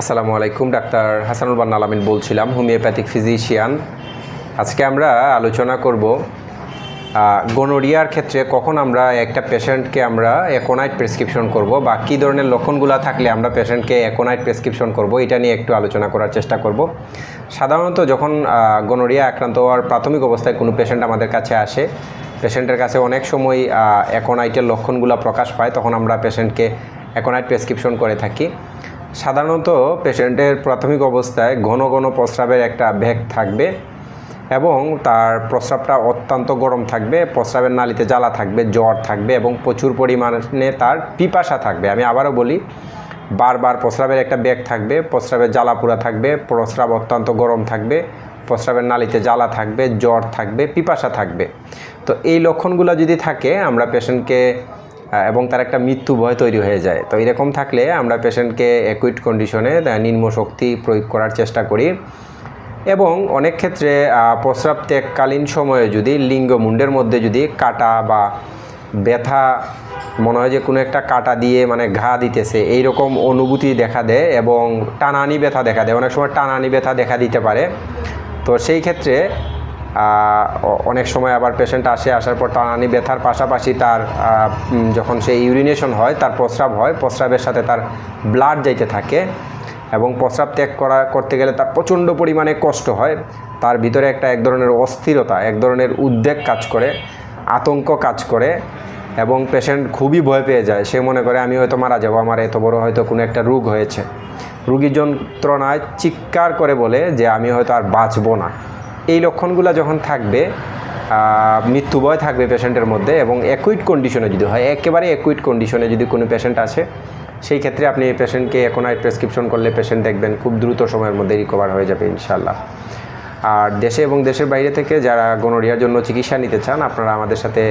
আসসালামু আলাইকুম। ডাক্তার হাসানুল বান্না আলামিন বলছিলাম, হোমিওপ্যাথিক ফিজিশিয়ান। আজকে আমরা আলোচনা করব গনোরিয়ার ক্ষেত্রে কখন আমরা একটা পেশেন্টকে আমরা অ্যাকোনাইট প্রেসক্রিপশন করব বা কী ধরনের লক্ষণগুলো থাকলে আমরা পেশেন্টকে অ্যাকোনাইট প্রেসক্রিপশন করব, এটা নিয়ে একটু আলোচনা করার চেষ্টা করব। সাধারণত যখন গনোরিয়া আক্রান্ত হওয়ার প্রাথমিক অবস্থায় কোনো পেশেন্ট আমাদের কাছে আসে, পেশেন্টের কাছে অনেক সময় অ্যাকোনাইটের লক্ষণগুলো প্রকাশ পায়, তখন আমরা পেশেন্টকে অ্যাকোনাইট প্রেসক্রিপশন করে থাকি। সাধারণত পেশেন্টের প্রাথমিক অবস্থায় ঘন ঘন প্রস্রাবের একটা বেগ থাকবে এবং তার প্রস্রাবটা অত্যন্ত গরম থাকবে, প্রস্রাবের নালীতে জ্বালা থাকবে, জ্বর থাকবে এবং প্রচুর পরিমাণে তার পিপাসা থাকবে। আমি আবারও বলি, বারবার প্রস্রাবের একটা বেগ থাকবে, প্রস্রাবের জ্বালা পোড়া থাকবে, প্রস্রাব অত্যন্ত গরম থাকবে, প্রস্রাবের নালীতে জ্বালা থাকবে, জ্বর থাকবে, পিপাসা থাকবে। তো এই লক্ষণগুলো যদি থাকে আমরা পেশেন্টকে এবং তার একটা মৃত্যু ভয় তৈরি হয়ে যায়। তো এরকম থাকলে আমরা পেশেন্টকে অ্যাকুইট কন্ডিশনে নিম্ন শক্তি প্রয়োগ করার চেষ্টা করি এবং অনেক ক্ষেত্রে প্রস্রাব ত্যাগকালীন সময়ে যদি লিঙ্গমুণ্ডের মধ্যে যদি কাটা বা ব্যথা মনে হয় যে কোনো একটা কাটা দিয়ে মানে ঘা দিতেছে এইরকম অনুভূতি দেখা দেয় এবং টানানি ব্যথা দেখা দেয়, অনেক সময় টানানি ব্যথা দেখা দিতে পারে। তো সেই ক্ষেত্রে অনেক সময় আবার পেশেন্ট আসার পর টানানি ব্যথার পাশাপাশি তার যখন সে ইউরিনেশন হয়, তার প্রস্রাব হয়, প্রস্রাবের সাথে তার ব্লাড যাইতে থাকে এবং প্রস্রাব ত্যাগ করতে গেলে তার প্রচণ্ড পরিমাণে কষ্ট হয়, তার ভিতরে এক ধরনের অস্থিরতা, এক ধরনের উদ্বেগ কাজ করে, আতঙ্ক কাজ করে এবং পেশেন্ট খুবই ভয় পেয়ে যায়। সে মনে করে আমি হয়তো মারা যাবো, আমার এত বড় হয়তো কোনো একটা রোগ হয়েছে। রোগী যন্ত্রণায় চিৎকার করে বলে যে আমি হয়তো আর বাঁচবো না। এই লক্ষণগুলো যখন থাকবে, মৃত্যু ভয় থাকবে পেশেন্টের মধ্যে এবং অ্যাকুইট কন্ডিশনে যদি হয়, একেবারে অ্যাকুইট কন্ডিশনে যদি কোনো পেশেন্ট আসে, সেই ক্ষেত্রে আপনি পেশেন্টকে অ্যাকোনাইট প্রেসক্রিপশন করলে পেশেন্ট দেখবেন খুব দ্রুত সময়ের মধ্যে রিকভার হয়ে যাবে ইনশাআল্লাহ। আর দেশে এবং দেশের বাইরে থেকে যারা গনোরিয়ার জন্য চিকিৎসা নিতে চান, আপনারা আমাদের সাথে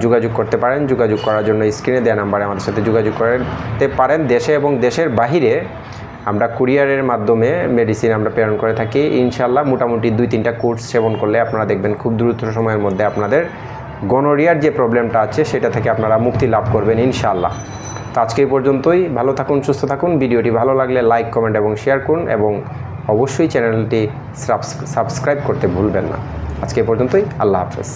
যোগাযোগ করতে পারেন। যোগাযোগ করার জন্য স্ক্রিনে দেওয়া নাম্বারে আমাদের সাথে যোগাযোগ করতে পারেন। দেশে এবং দেশের বাহিরে আমরা কুরিয়ারের মাধ্যমে মেডিসিন আমরা প্রেরণ করে থাকি ইনশাআল্লাহ। মোটামুটি 2-3টা কোর্স সেবন করলে আপনারা দেখবেন খুব দ্রুত সময়ের মধ্যে আপনাদের গনোরিয়ার যে প্রবলেমটা আছে সেটা থেকে আপনারা মুক্তি লাভ করবেন ইনশাআল্লাহ। তো আজকে এই পর্যন্তই। ভালো থাকুন, সুস্থ থাকুন। ভিডিওটি ভালো লাগলে লাইক, কমেন্ট এবং শেয়ার করুন এবং অবশ্যই চ্যানেলটি সাবস্ক্রাইব করতে ভুলবেন না। আজকে এই পর্যন্তই। আল্লাহ হাফেজ।